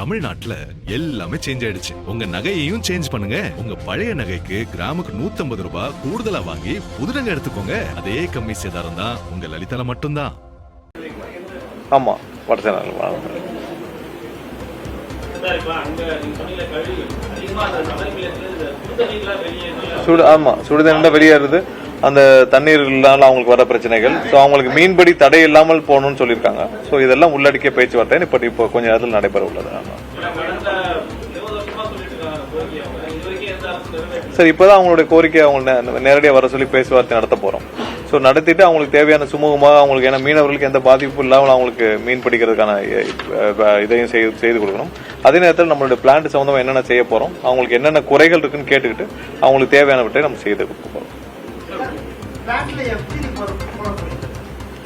தமிழ்நாட்டுல எல்லாமே சேஞ்ச் ஆயிடுச்சு. உங்க நகையையும் சேஞ்ச் பண்ணுங்க. உங்க பழைய நகைக்கு கிராமுக்கு 150 ரூபாய் கூடுதலா வாங்கி புது நகை எடுத்துக்கோங்க. அதே கம்மி சேதாரம் தான் உங்க லலிதால மட்டும்தான். ஆமா, வடசேனல் சுடுதண்ணி வெளியேறுது. அந்த தண்ணீர்னால அவங்களுக்கு வர பிரச்சனைகள், ஸோ அவங்களுக்கு மீன்பிடி தடை இல்லாமல் போகணும்னு சொல்லியிருக்காங்க. ஸோ இதெல்லாம் உள்ளடக்கிய பேச்சுவார்த்தை இப்போ கொஞ்ச நேரத்தில் நடைபெற உள்ளது. சார், இப்போதான் அவங்களுடைய கோரிக்கை அவங்க நேரடியாக வர சொல்லி பேச்சுவார்த்தை நடத்த போறோம். ஸோ நடத்திட்டு அவங்களுக்கு தேவையான சுமூகமாக அவங்களுக்கு, ஏன்னா மீனவர்களுக்கு எந்த பாதிப்பும் இல்லாமல் அவங்களுக்கு மீன் பிடிக்கிறதுக்கான இதையும் செய்து கொடுக்கணும். அதே நேரத்தில் நம்மளுடைய பிளான்ட் சம்பந்தமாக என்னென்ன செய்ய போறோம், அவங்களுக்கு என்னென்ன குறைகள் இருக்குன்னு கேட்டுக்கிட்டு அவங்களுக்கு தேவையானவற்றை நம்ம செய்து கொடுக்க போறோம்.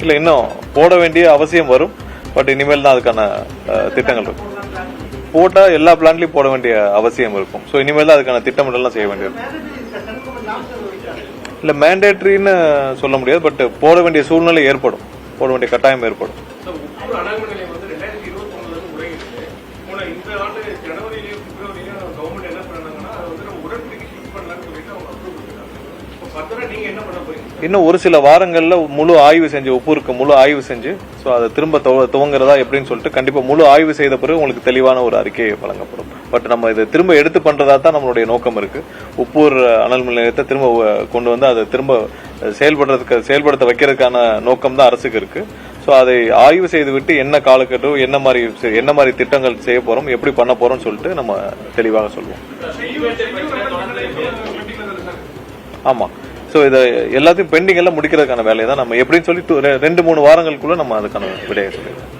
இல்ல, இன்னும் போட வேண்டிய அவசியம் வரும். பட் இனிமேல் தான் அதுக்கான திட்டங்கள் இருக்கும். போட்டா எல்லா பிளான்ட்லயும் போட வேண்டிய அவசியம் இருக்கும். ஸோ இனிமேல் தான் அதுக்கான திட்டமிடலாம் செய்ய வேண்டியது. இல்ல, மேண்டேட்டரின்னு சொல்ல முடியாது. பட் போட வேண்டிய சூழ்நிலை ஏற்படும், போட வேண்டிய கட்டாயம் ஏற்படும். இன்னும் ஒரு சில வாரங்கள்ல முழு ஆய்வு செஞ்சு, உப்புருக்கு முழு ஆய்வு செஞ்சு, ஸோ அதை திரும்ப துவங்குறதா எப்படின்னு சொல்லிட்டு கண்டிப்பா முழு ஆய்வு செய்த பிறகு உங்களுக்கு தெளிவான ஒரு அறிக்கை வழங்கப்படும். பட் நம்ம இதை திரும்ப எடுத்து பண்றதா தான் நம்மளுடைய நோக்கம் இருக்கு. உப்பூர் அனல் மின் நிலையத்தை திரும்ப கொண்டு வந்து அதை திரும்ப செயல்படுத்த வைக்கிறதுக்கான நோக்கம் தான் அரசுக்கு இருக்கு. ஸோ அதை ஆய்வு செய்து விட்டு என்ன காலக்கட்டு, என்ன மாதிரி திட்டங்கள் செய்ய போறோம், எப்படி பண்ண போறோம்னு சொல்லிட்டு நம்ம தெளிவாக சொல்லுவோம். ஆமா, ஸோ இதை எல்லாத்தையும் பெண்டிங் எல்லாம் முடிக்கிறதுக்கான வேலையை தான் நம்ம எப்படின்னு சொல்லி 2-3 வாரங்களுக்குள்ள நம்ம அதுக்கான விடையை சொல்லிடுவோம்.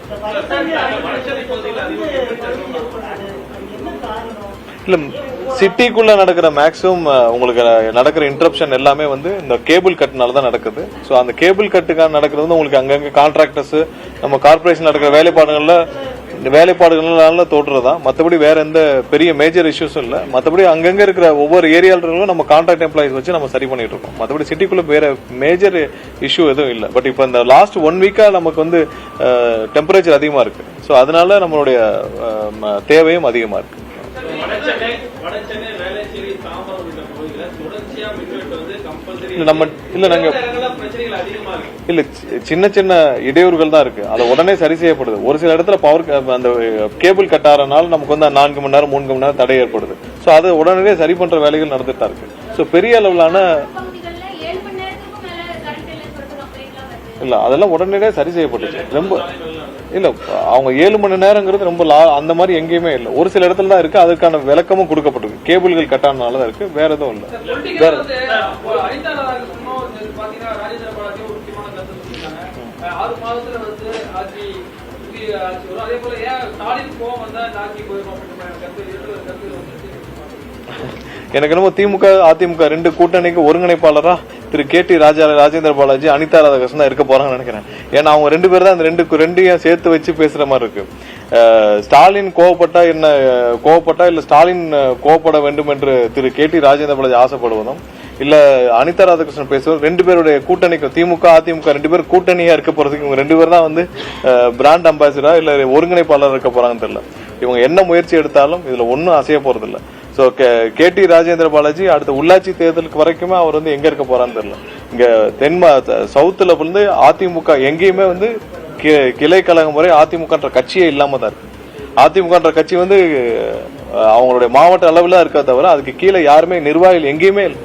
இல்ல, சிட்டிக்குள்ள நடக்கிற மேக்ஸிமம் உங்களுக்கு நடக்கிற இன்டரப்ஷன் எல்லாமே வந்து இந்த கேபிள் கட்னால தான் நடக்குது. ஸோ அந்த கேபிள் கட்டுக்கான நடக்கிறது வந்து உங்களுக்கு அங்கங்க கான்ட்ராக்டர்ஸ், நம்ம கார்பரேஷன் நடக்கிற வேலைப்பாடுகள்னால தோற்றுறதா. மற்றபடி வேற எந்த பெரிய மேஜர் இஷ்யூஸும் இல்ல. மற்றபடி அங்கங்க இருக்கிற ஒவ்வொரு ஏரியாலும் நம்ம கான்ட்ராக்ட் எம்ப்ளாயிஸ் வச்சு நம்ம சரி பண்ணிட்டு இருக்கோம். மற்றபடி சிட்டிக்குள்ள வேற மேஜர் இஷ்யூ எதுவும் இல்லை. பட் இப்போ இந்த லாஸ்ட் 1 வீக்கா நமக்கு வந்து டெம்பரேச்சர் அதிகமா இருக்கு. ஸோ அதனால நம்மளுடைய தேவையும் அதிகமா இருக்கு. இல்ல, சின்ன சின்ன இடையூறுகள் தான் இருக்கு. அது உடனே சரி செய்யப்படுது. ஒரு சில இடத்துல அந்த கேபிள் கட் ஆறனால நமக்கு வந்து 4 மணி நேரம் 3 மணி நேரம் தடை ஏற்படுது. சோ அது உடனே சரி பண்ற வேலைகள் நடந்துட்டு தான் இருக்கு. சோ பெரிய அளவிலான இல்ல, அதெல்லாம் உடனடியே சரி செய்யப்பட்டுச்சு. ரொம்ப இல்ல, அவங்க 7 மணி நேரங்கிறது ரொம்ப அந்த மாதிரி எங்கேயுமே இல்ல. ஒரு சில இடத்துல தான் இருக்கு. அதுக்கான விளக்கமும் கொடுக்கப்பட்டிருக்கு. கேபிள்கள் கட் ஆனதுனாலதான் இருக்கு, வேற எதுவும் இல்ல. வேற எனக்கு என்னமோ திமுக அதிமுக 2 கூட்டணிக்கு ஒருங்கிணைப்பாளரா திரு KT ராஜேந்திர பாலாஜி, அனிதா ராதாகிருஷ்ணன் தான் இருக்க போறாங்கன்னு நினைக்கிறேன். ஏன்னா அவங்க 2 பேர் தான் இந்த ரெண்டையும் சேர்த்து வச்சு பேசுற மாதிரி இருக்கு. ஸ்டாலின் கோவப்பட்டா இல்ல ஸ்டாலின் கோவப்பட வேண்டும் என்று திரு KT ராஜேந்திர பாலாஜி ஆசைப்படுவதும், இல்ல அனிதா ராதாகிருஷ்ணன் பேசுவது, 2 பேருடைய கூட்டணிக்கு திமுக அதிமுக 2 பேர் கூட்டணியா இருக்க போறதுக்கு இவங்க 2 பேர் தான் வந்து பிராண்ட் அம்பாசிடரா இல்ல ஒருங்கிணைப்பாளர் இருக்க போறாங்கன்னு தெரியல. இவங்க என்ன முயற்சி எடுத்தாலும் இதுல ஒன்னும் அசைய போறது இல்ல. சோ KT ராஜேந்திர பாலாஜி அடுத்த உள்ளாட்சி தேர்தலுக்கு வரைக்குமே அவர் வந்து எங்க இருக்க போறான்னு தெரியல. இங்க சவுத்துல வந்து அதிமுக எங்கேயுமே வந்து கிளை கழகம் முறை அதிமுகன்ற கட்சியே இல்லாம தான் இருக்கு. அதிமுகன்ற கட்சி வந்து அவங்களுடைய மாவட்ட அளவுல இருக்கா தவிர அதுக்கு கீழே யாருமே நிர்வாகிகள் எங்கேயுமே இல்லை.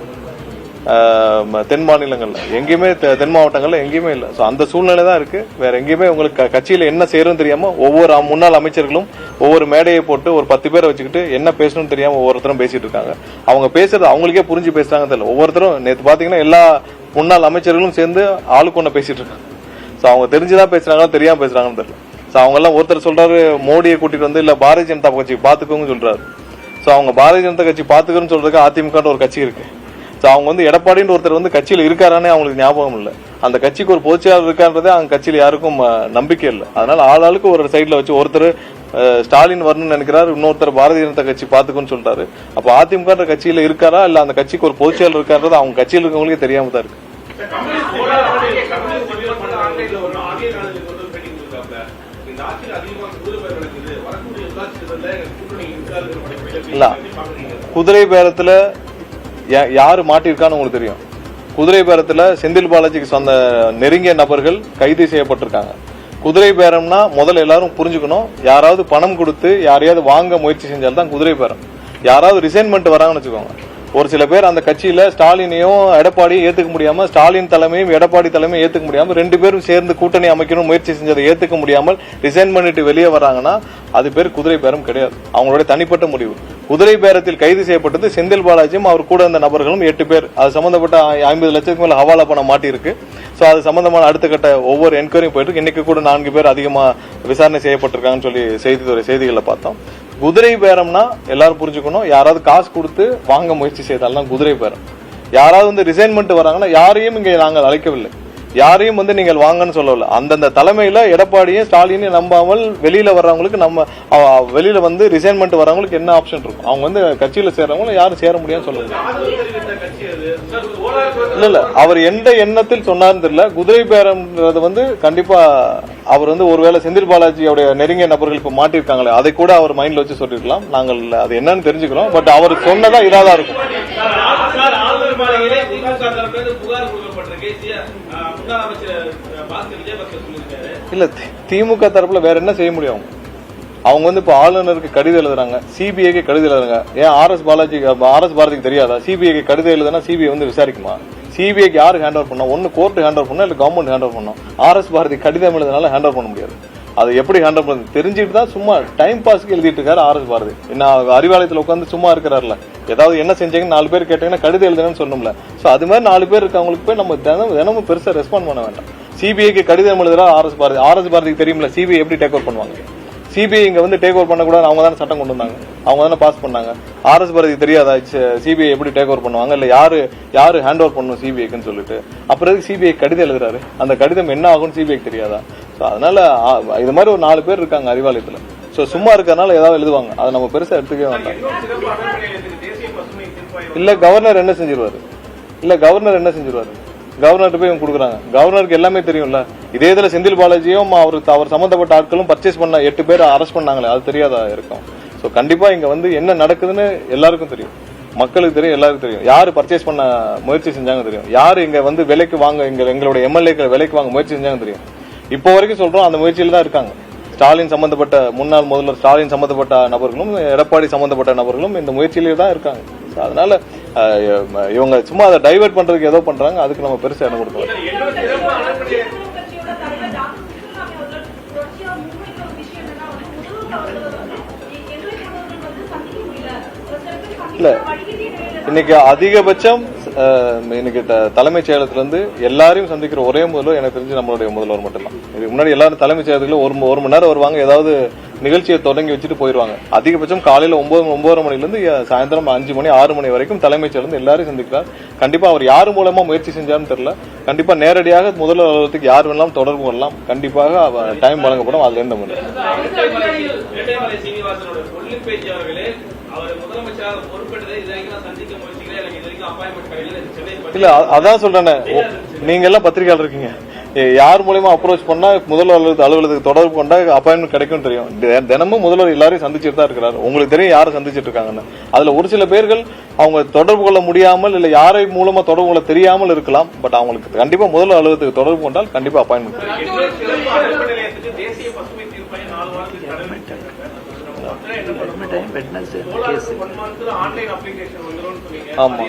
தென் மாநிலங்கள்ல எங்கேயுமே, தென் மாவட்டங்கள்ல எங்கேயுமே இல்ல. சோ அந்த சூழ்நிலை தான் இருக்கு. வேற எங்கேயுமே உங்களுக்கு கட்சியில என்ன செய்யறோம் தெரியாம ஒவ்வொரு முன்னாள் அமைச்சர்களும் ஒவ்வொரு மேடையை போட்டு ஒரு 10 பேரை வச்சுக்கிட்டு என்ன பேசணும்னு தெரியாம ஒவ்வொருத்தரும் பேசிட்டு இருக்காங்க. அவங்க பேசுறது அவங்களுக்கே புரிஞ்சு பேசுறாங்க தெரியல. ஒவ்வொருத்தரும் நேற்று பாத்தீங்கன்னா எல்லா முன்னாள் அமைச்சர்களும் சேர்ந்து ஆளுக்கு ஒண்ணு பேசிட்டு இருக்காங்க. சோ அவங்க தெரிஞ்சுதான் பேசுறாங்களா தெரியாம பேசுறாங்கன்னு தெரியல. சோ அவங்க எல்லாம் ஒருத்தர் சொல்றாரு மோடியை கூட்டிட்டு வந்து இல்ல பாரதிய ஜனதா கட்சி பாத்துக்கோங்க சொல்றாரு. சோ அவங்க பாரதிய ஜனதா கட்சி பாத்துக்கன்னு சொல்றதுக்கு அதிமுக ஒரு கட்சி இருக்கு. அவங்க வந்து எடப்பாடின்னு ஒருத்தர் வந்து கட்சியில இருக்காரானே அவங்களுக்கு ஞாபகம் இல்ல. அந்த கட்சிக்கு ஒரு பொதுச்செயலாளர் இருக்கான்றதே அவங்க கட்சியில யாருக்கும் நம்பிக்கை இல்லை. அதனால ஆளாளுக்கு ஒரு சைட்ல வச்சு ஒருத்தர் ஸ்டாலின் வரணும்னு நினைக்கிறாரு, இன்னொருத்தர் பாரதிய ஜனதா கட்சி பாத்துக்குன்னு சொல்றாரு. அப்ப அதிமுக கட்சியில இருக்காரா இல்ல அந்த கட்சிக்கு ஒரு பொதுச்செயலாளர் இருக்கான்றது அவங்க கட்சியில இருக்கவங்களுக்கே தெரியாம தான் இருக்கு. இந்த ஆட்சியில் அதிகமாக வரக்கூடிய இல்ல குதிரை பேரத்துல யாரு மாட்டிருக்கான்னு உங்களுக்கு தெரியும். குதிரை பேரத்துல செந்தில் பாலாஜிக்கு சொந்த நெருங்கிய நபர்கள் கைது செய்யப்பட்டிருக்காங்க. குதிரை பேரம்னா முதல்ல எல்லாரும் புரிஞ்சுக்கணும், யாராவது பணம் கொடுத்து யாரையாவது வாங்க முயற்சி செஞ்சால்தான் குதிரை பேரம். யாராவது ரிசைன்மெண்ட் வராங்கன்னு வச்சுக்கோங்க, ஒரு சில பேர் அந்த கட்சியில ஸ்டாலினையும் எடப்பாடியும் ஏத்துக்க முடியாம, ஸ்டாலின் தலைமையும் எடப்பாடி தலைமையும் ஏத்துக்க முடியாம, ரெண்டு பேரும் சேர்ந்து கூட்டணி அமைக்கணும் முயற்சி செஞ்சதை ஏத்துக்க முடியாமல் ரிசைன் பண்ணிட்டு வெளியே வராங்கன்னா அது பேர் குதிரை பேரம் கிடையாது, அவங்களுடைய தனிப்பட்ட முடிவு. குதிரை பேரத்தில் கைது செய்யப்பட்டது செந்தில் பாலாஜியும் அவர் கூட இருந்த நபர்களும் 8 பேர். அது சம்பந்தப்பட்ட 50 லட்சத்துக்கு மேல ஹவாலா பணம் மாட்டி இருக்கு. சோ அது சம்பந்தமான அடுத்த கட்ட ஒவ்வொரு என்கொயரியும் போயிட்டு இருக்கு. இன்னைக்கு கூட 4 பேர் அதிகமா விசாரணை செய்யப்பட்டிருக்காங்கன்னு சொல்லி செய்திகளை பார்த்தோம். குதிரை பேரம்னா எல்லாரும் புரிஞ்சுக்கணும், யாராவது காசு கொடுத்து வாங்க முயற்சி செய்தால்தான் குதிரை பேரம். யாராவது வந்து ரிசைன்மெண்ட் வராங்கன்னா யாரையும் இங்க நாங்கள் அழைக்கவில்லை, யாரையும் வந்து நீங்கள் வாங்கன்னு சொல்லல. அந்தந்த தலைமையில எடப்பாடியும் ஸ்டாலினையும் நம்பாமல் வெளியில வர்றவங்களுக்கு, நம்ம வெளியில வந்து ரிசைன்மெண்ட் வர்றவங்களுக்கு என்ன ஆப்ஷன் இருக்கும்? அவங்க வந்து கட்சியில சேர்றவங்களும் யாரும் சேர முடியாதுன்னு சொல்லுங்க. இல்ல அவர் எந்த எண்ணத்தில் சொன்னார்னு தெரியல. குதிரை பேரம்ன்றது வந்து கண்டிப்பா அவர் வந்து ஒருவேளை செந்தில் பாலாஜியோட நெருங்கிய நபர்கள் இப்ப மாட்டிருக்காங்களே, அதை கூட அவர் மைண்ட்ல வச்சு சொல்லிருக்கலாம். நாங்கள் அது என்னன்னு தெரிஞ்சுக்கிறோம். பட் அவர் சொன்னதா இதாதான் இருக்கும். இல்ல திமுக தரப்புல வேற என்ன செய்ய முடியும்? அவங்க வந்து இப்ப ஆளுநருக்கு கடிதம் எழுதுறாங்க, சிபிஐக்கு கடிதம் எழுதுறாங்க. ஏன் ஆர்.எஸ். பாரதிக்கு தெரியாதா? சிபிஐக்கு கடிதம் எழுதுனா சிபிஐ வந்து விசாரிக்குமா? சிபிஐக்கு யாரு ஹேண்ட் ஓவர் பண்ணா? ஒன்னு கோர்ட் ஹேண்ட் ஓவர் பண்ணா, இல்ல கவர்மெண்ட் ஹேண்ட் ஓவர் பண்ணும். ஆர்.எஸ். பாரதி கடிதம் எழுதுனால ஹேண்ட் ஓவர் பண்ண முடியாது. அது எப்படி ஹேண்ட் ஓவர் பண்ண தெரிஞ்சுட்டு தான் சும்மா டைம் பாஸ்க்கு எழுதிட்டு இருக்காரு ஆர்.எஸ். பாரதி. என்ன அறிவாலயத்தில் உட்காந்து சும்மா இருக்கிறாருல, ஏதாவது என்ன செஞ்சீங்கன்னு 4 பேர் கேட்டீங்கன்னா கடிதம் எழுதுன்னு சொன்னோம்ல. சோ அது மாதிரி 4 பேர் இருக்கவங்களுக்கு போய் நம்ம தினமும் பெருசா ரெஸ்பாண்ட் பண்ண வேண்டாம். சிபிஐக்கு கடிதம் எழுதுறா ஆர்.எஸ். பாரதி. ஆர்.எஸ். பாரதிக்கு தெரியுமில்ல சிபிஐ எப்படி டேக் ஓவர் பண்ணுவாங்க. சிபிஐ இங்க வந்து டேக் ஓவர் பண்ணக்கூடாது, அவங்க தானே சட்டம் கொண்டு வந்தாங்க, அவங்க தானே பாஸ் பண்ணாங்க. ஆர்.எஸ். பாரதி தெரியாதா சிபிஐ எப்படி டேக் ஓவர் பண்ணுவாங்க, இல்ல யாரு ஹேண்ட் ஓவர் பண்ணணும் சிபிஐக்குன்னு சொல்லிட்டு? அப்புறம் சிபிஐ கடிதம் எழுதுறாரு, அந்த கடிதம் என்ன ஆகும்னு சிபிஐக்கு தெரியாதா? அதனால இது மாதிரி ஒரு 4 பேர் இருக்காங்க அறிவாலயத்துல. சோ சும்மா இருக்கறனால ஏதாவது எழுதுவாங்க, அதை நம்ம பெருசா எடுத்துக்கவே வேண்டாம். இல்ல கவர்னர் என்ன செஞ்சிருவாரு? கவர்னர் போய் இவங்க கொடுக்குறாங்க. கவர்னருக்கு எல்லாமே தெரியும்ல. இதே இதுல செந்தில் பாலாஜியும் அவர் சம்பந்தப்பட்ட ஆட்களும் பர்ச்சேஸ் பண்ண 8 பேர் அரெஸ்ட் பண்ணாங்களே, அது தெரியாதா இருக்கும்? சோ கண்டிப்பா இங்க வந்து என்ன நடக்குதுன்னு எல்லாருக்கும் தெரியும், மக்களுக்கு தெரியும், எல்லாருக்கும் தெரியும். யாரு பர்ச்சேஸ் பண்ண முயற்சி செஞ்சாங்க தெரியும், யாரு இங்க வந்து விலைக்கு வாங்க எங்களுடைய எம்எல்ஏக்கள் விலைக்கு வாங்க முயற்சி செஞ்சாங்க தெரியும். இப்போ வரைக்கும் சொல்றோம் அந்த முயற்சியில தான் இருக்காங்க. ஸ்டாலின் சம்பந்தப்பட்ட முன்னாள் முதல்வர் ஸ்டாலின் சம்பந்தப்பட்ட நபர்களும் எடப்பாடி சம்பந்தப்பட்ட நபர்களும் இந்த முயற்சியிலே தான் இருக்காங்க. அதனால இவங்க சும்மா அதை டைவர்ட் பண்றதுக்கு ஏதோ பண்றாங்க, அதுக்கு நம்ம பெருசா இடம் கொடுக்கலாம். இல்ல இன்னைக்கு அதிகபட்சம் இன்னைக்கு தலைமைச் செயலகத்திலிருந்து எல்லாரையும் சந்திக்கிற ஒரே முதல்வர் எனக்கு தெரிஞ்சு நம்மளுடைய முதல்வர் மட்டும்தான். இதுக்கு முன்னாடி எல்லாரும் தலைமைச் செயலகத்துல ஒரு மணி நேரம் வருவாங்க, ஏதாவது நிகழ்ச்சியை தொடங்கி வச்சுட்டு போயிருவாங்க. அதிகபட்சம் காலையில 9 மணில இருந்து சாயந்தரம் 5 மணி 6 மணி வரைக்கும் தலைமைச் செயலகம் எல்லாரையும் சந்திக்கிறார். கண்டிப்பா அவர் யாரு மூலமா முயற்சி செஞ்சாருன்னு தெரியல. கண்டிப்பா நேரடியாக முதல்வர் அலுவலகத்துக்கு யார் வேணாலும் தொடர்பு கொள்ளலாம். கண்டிப்பாக டைம் வழங்கப்படும். அதுல இருந்து முடியும். இல்ல அதான் சொல்றேன், நீங்க எல்லாம் பத்திரிகையாளர் இருக்கீங்க, யார் மூலமா அப்ரோச் பண்ணா முதல்வர் அலுவலகத்துக்கு தொடர்பு கொண்டா அப்பாயின்மெண்ட் கிடைக்கும் தெரியும். தினமும் முதல்வர் எல்லாரையும் சந்திச்சுட்டு தான் இருக்கிறாரு. உங்களுக்கு தெரியும் யாரும் சந்திச்சுட்டு இருக்காங்கன்னு. அதுல ஒரு சில பேர்கள் அவங்க தொடர்பு கொள்ள முடியாமல் இல்ல யாரை மூலமா தொடர்பு கொள்ள தெரியாமல் இருக்கலாம். பட் அவங்களுக்கு கண்டிப்பா முதல்வர் அலுவலகத்துக்கு தொடர்பு கொண்டால் கண்டிப்பா அப்பாயின்மெண்ட் ஆமா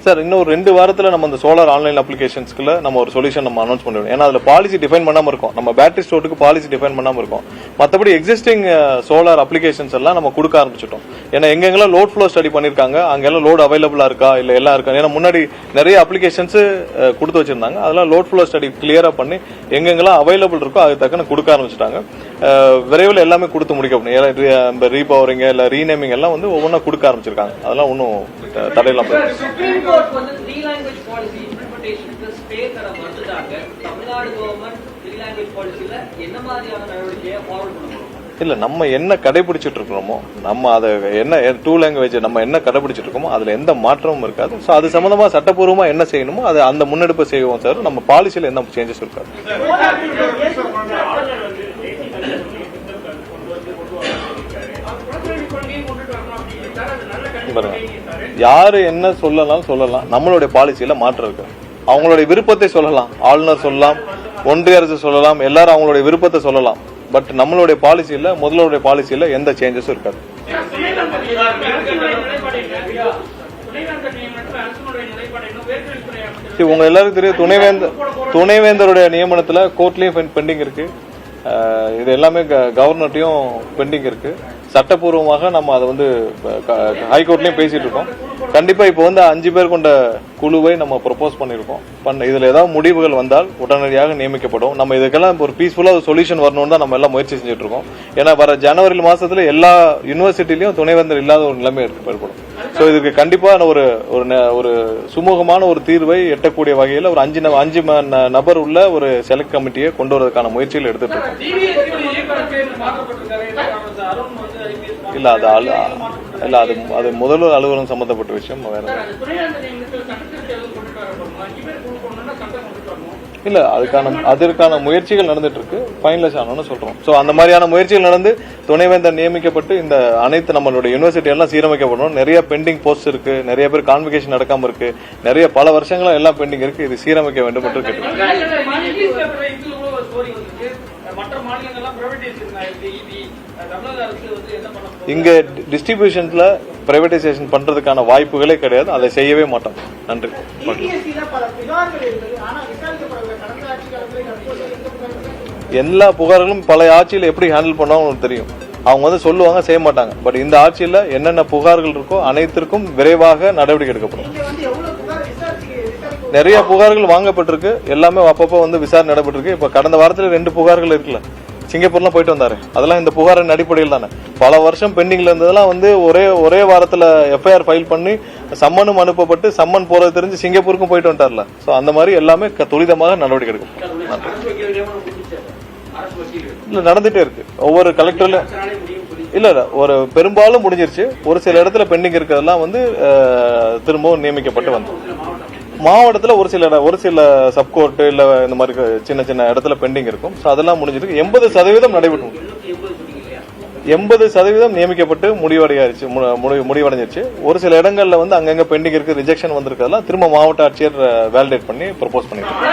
சார். இன்னும் 2 வாரத்துல நம்ம அந்த சோலார் ஆன்லைன் அப்ளிகேஷன்ஸ்க்குள்ள நம்ம ஒரு சொல்யூஷன் நம்ம அனௌன்ஸ் பண்ணுவோம். ஏன்னா அதுல பாலிசி டிஃபைன் பண்ணாம இருக்கும், நம்ம பேட்டரி ஸ்டோருக்கு பாலிசி டிஃபைன் பண்ணாம இருக்கும். மற்றபடி எக்ஸிஸ்டிங் சோலார் அப்ளிகேஷன்ஸ் எல்லாம் நம்ம கொடுக்க ஆரம்பிச்சிட்டோம். ஏன்னா எங்கெங்கெல்லாம் லோட் ஃப்ளோ ஸ்டடி பண்ணிருக்காங்க அங்கெல்லாம் லோட் அவைலபிளா இருக்கா இல்ல எல்லாம் இருக்கா. ஏன்னா முன்னாடி நிறைய அப்ளிகேஷன்ஸ் கொடுத்து வச்சிருந்தாங்க, அதெல்லாம் லோட் ஃப்ளோ ஸ்டடி கிளியரா பண்ணி எங்கெங்கெல்லாம் அவைலபிள் இருக்கோ அது தக்கன கொடுக்க ஆரம்பிச்சிட்டாங்க. விரைவில் எல்லாமே கொடுத்து முடிக்கப்படும். ரீபவரிங் இல்ல ரீநேமிங் எல்லாம் வந்து ஒவ்வொன்றா கொடுக்க ஆரம்பிச்சிருக்காங்க. அதெல்லாம் ஒன்னும் தடையெல்லாம் இல்ல. நம்ம என்ன கடைபிடிச்சிட்டு இருக்கிறோமோ, நம்ம அதை என்ன 2 லாங்குவேஜ் நம்ம என்ன கடைபிடிச்சிட்டு இருக்கோமோ அதுல எந்த மாற்றமும் இருக்காது. சோ அது சம்பந்தமா சட்டப்பூர்வமா என்ன செய்யணுமோ அது அந்த முன்னெடுப்பு செய்வோம் சார். நம்ம பாலிசியில எந்த சேஞ்சஸ் இருக்காது. பாருங்க, யாரு என்ன சொல்லலாம், நம்மளுடைய பாலிசியில மாற்றம் இருக்கு. அவங்களுடைய விருப்பத்தை சொல்லலாம், ஆளுநர் சொல்லலாம், ஒன்றிய அரசு சொல்லலாம், எல்லாரும் அவங்களுடைய விருப்பத்தை சொல்லலாம். பட் நம்மளுடைய பாலிசியில, முதல்வருடைய பாலிசியில எந்த சேஞ்சஸும் இருக்காது. உங்க எல்லாருக்கும் தெரியும், துணைவேந்தருடைய நியமனத்துல கோர்ட்லயும் பெண்டிங் இருக்கு. இது எல்லாமே கவர்னர்ட்டையும் பெண்டிங் இருக்கு. சட்டப்பூர்வமாக நம்ம அதை வந்து ஹைகோர்ட்லயும் பேசிட்டு இருக்கோம். கண்டிப்பா இப்ப வந்து 5 பேர் கொண்ட குழுவை நம்ம ப்ரொபோஸ் பண்ணிருக்கோம். இதுல ஏதாவது முடிவுகள் வந்தால் உடனடியாக நியமிக்கப்படும். நம்ம இதுக்கெல்லாம் ஒரு பீஸ்ஃபுல்லா ஒரு சொல்யூஷன் வரணும்னு தான் நம்ம எல்லாம் முயற்சி செஞ்சுட்டு இருக்கோம். ஏன்னா வர ஜனவரி மாசத்துல எல்லா யூனிவர்சிட்டிலையும் துணைவேந்தர் இல்லாத ஒரு நிலைமை ஏற்படும். சோ இதுக்கு கண்டிப்பா ஒரு சுமூகமான ஒரு தீர்வை எட்டக்கூடிய வகையில் ஒரு 5 நபர் உள்ள ஒரு செலக்ட் கமிட்டியை கொண்டு வரதுக்கான முயற்சிகள் எடுத்துட்டு இருக்கோம். இல்ல அது முதல்வர் அலுவலகம் சம்பந்தப்பட்ட விஷயம். வேற இல்ல, அதற்கான முயற்சிகள் நடந்துட்டு இருக்கு. ஃபைனலைஸ் ஆனோம்னு சொல்றோம். சோ அந்த மாதிரியான முயற்சிகள் நடந்து துணைவேந்தர் நியமிக்கப்பட்டு இந்த அனைத்து நம்மளுடைய யூனிவர்சிட்டி எல்லாம் சீரமைக்கப்படணும். நிறைய பெண்டிங் போஸ்ட் இருக்கு, நிறைய பேர் கான்வகேஷன் நடக்காம இருக்கு, நிறைய பல வருஷங்களா எல்லாம் பெண்டிங் இருக்கு. இது சீரமைக்க வேண்டும் என்று கேட்டுக்கொள்கிறேன். இங்க டிஸ்ட்ரிபியூஷன்ல பிரைவேடைசேஷன் பண்றதுக்கான வாய்ப்புகளே கிடையாது. அதை செய்யவே மாட்டோம். நன்றி. எல்லா புகார்களும் பல ஆட்சியில் எப்படி ஹேண்டில் பண்ணாலும் தெரியும். அவங்க வந்து சொல்லுவாங்க, செய்ய மாட்டாங்க. பட் இந்த ஆட்சியில் என்னென்ன புகார்கள் இருக்கோ அனைத்திற்கும் விரைவாக நடவடிக்கை எடுக்கப்படும். நிறைய புகார்கள் வாங்கப்பட்டிருக்கு. எல்லாமே அப்பப்போ வந்து விசாரணை நடைபெற்றிருக்கு. இப்ப கடந்த வாரத்தில் 2 புகார்கள் இருக்குல்ல, சிங்கப்பூர்லாம் போயிட்டு வந்தாரு. அதெல்லாம் இந்த புகாரின் அடிப்படையில் தானே. பல வருஷம் பெண்டிங்ல இருந்ததெல்லாம் வந்து ஒரே வாரத்துல எஃப்ஐஆர் ஃபைல் பண்ணி சம்மனும் அனுப்பப்பட்டு சம்மன் போறது தெரிஞ்சு சிங்கப்பூருக்கும் போயிட்டு வந்துட்டார்ல. சோ அந்த மாதிரி எல்லாமே துரிதமாக நடவடிக்கை எடுக்கும். இல்ல, நடந்துட்டே இருக்கு. ஒவ்வொரு கலெக்டர்ல இல்ல ஒரு பெரும்பாலும் முடிஞ்சிருச்சு. ஒரு சில இடத்துல பெண்டிங் இருக்கிறதெல்லாம் வந்து திரும்பவும் நியமிக்கப்பட்டு வந்து மாவட்டத்தில் ஒரு சில சப்கோர்ட் இல்ல இந்த மாதிரி சின்ன இடத்துல பெண்டிங் இருக்கும். அதெல்லாம் முடிஞ்சிருக்கு. 80% நடைபெற்றும். 80% நியமிக்கப்பட்டு முடிவடைஞ்சிருச்சு. ஒரு சில இடங்கள்ல வந்து அங்கங்க பெண்டிங் இருக்கு, ரிஜெக்ஷன் வந்திருக்கிறதெல்லாம் திரும்ப மாவட்ட ஆட்சியர் வேலிடேட் பண்ணி ப்ரொபோஸ் பண்ணிருக்காங்க.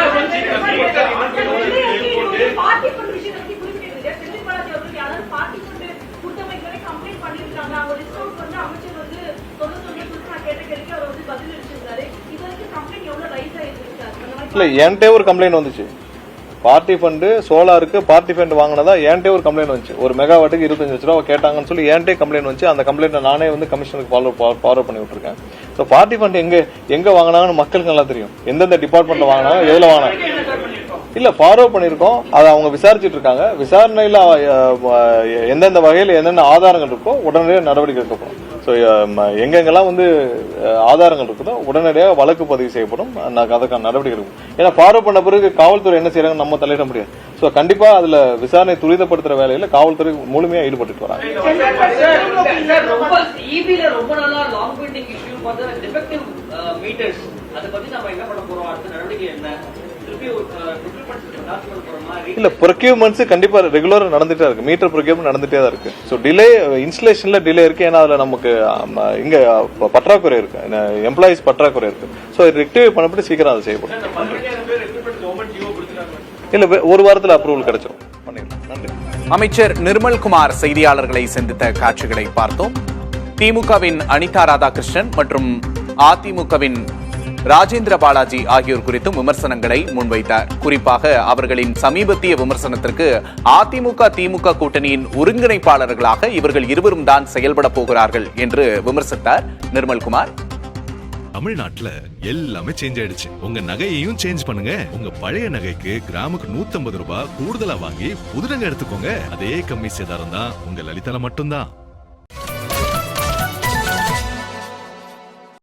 இல்ல, என்கிட்ட ஒரு கம்ப்ளைண்ட் வந்துச்சு. பார்ட்டி ஃபண்ட் சோலாருக்கு பார்ட்டி ஃபண்ட் வாங்கினதா என்கிட்ட ஒரு கம்ப்ளைண்ட் வந்துச்சு. ஒரு மெகாவாட்டுக்கு 25 லட்ச ரூபா கேட்டாங்கன்னு சொல்லி என்கிட்ட கம்ப்ளைண்ட் வந்துச்சு. அந்த கம்ப்ளைண்ட் நானே வந்து கமிஷனருக்கு ஃபார்வர்ட் பண்ணி விட்டுருக்கேன். ஸோ பார்ட்டி ஃபண்ட் எங்க வாங்கினாங்கன்னு மக்களுக்கு நல்லா தெரியும். எந்தெந்த டிபார்ட்மெண்ட்ல வாங்கினாங்க, எதுல வாங்கினாங்க. இல்ல, ஃபார்வர்ட் பண்ணிருக்கோம். அதை அவங்க விசாரிச்சுட்டு இருக்காங்க. விசாரணையில எந்தெந்த வகையில என்னென்ன ஆதாரங்கள் இருக்கோ உடனடியாக நடவடிக்கை எடுக்கப்படும். ஸோ எங்கெங்கெல்லாம் வந்து ஆதாரங்கள் இருக்குதோ உடனடியாக வழக்கு பதிவு செய்யப்படும். அதுக்கான நடவடிக்கை எடுக்கும். ஏன்னா ஃபார்வர்ட் பண்ண பிறகு காவல்துறை என்ன செய்யறாங்க நம்ம தலையிட முடியாது. ஸோ கண்டிப்பா அதுல விசாரணை துரிதப்படுத்துற வேலையில காவல்துறை முழுமையா ஈடுபட்டு வராங்க. இல்ல, ப்ரொக்யூர்மெண்ட்ஸ் கண்டிப்பா ரெகுலரா நடந்துட்டே இருக்கு. மீட்டர் ப்ரொக்யூர்மெண்ட் நடந்துட்டே தான் இருக்கு. சோ டிலே, இன்ஸ்டலேஷன்ல டிலே இருக்கு. ஏன்னா அதுல நமக்கு இங்க பற்றாக்குறை இருக்கு, எம்ப்ளாயிஸ் பற்றாக்குறை இருக்கு. சோ ரெக்டிஃபை பண்ணப்பட்டு சீக்கிரம் அதை செய்யப்படும். இல்ல, ஒரு வாரத்துல அப்ரூவல் கிடைச்சிடும். நன்றி. அமைச்சர் நிர்மல்குமார் செய்தியாளர்களை சந்தித்த காட்சிகளை பார்த்தோம். திமுகவின் அனிதா ராதாகிருஷ்ணன் மற்றும் அதிமுகவின் ராஜேந்திர பாலாஜி ஆகியோர் குறித்தும் விமர்சனங்களை முன்வைத்தார். குறிப்பாக அவர்களின் சமீபத்திய விமர்சனத்திற்கு அதிமுக திமுக கூட்டணியின் ஒருங்கிணைப்பாளர்களாக இவர்கள் இருவரும் தான் செயல்பட போகிறார்கள் என்று விமர்சித்தார் நிர்மல்குமார். தமிழ்நாட்டுல எல்லாமே சேஞ்ச் ஆயிடுச்சு. உங்க நகையையும் சேஞ்ச் பண்ணுங்க. உங்க பழைய நகைக்கு கிராமுக்கு 150 ரூபாய் கூடுதலா வாங்கி புது நகை எடுத்துக்கோங்க. அதே கம்மி சேதாரம் தான் உங்க லலிதால மட்டும்தான்.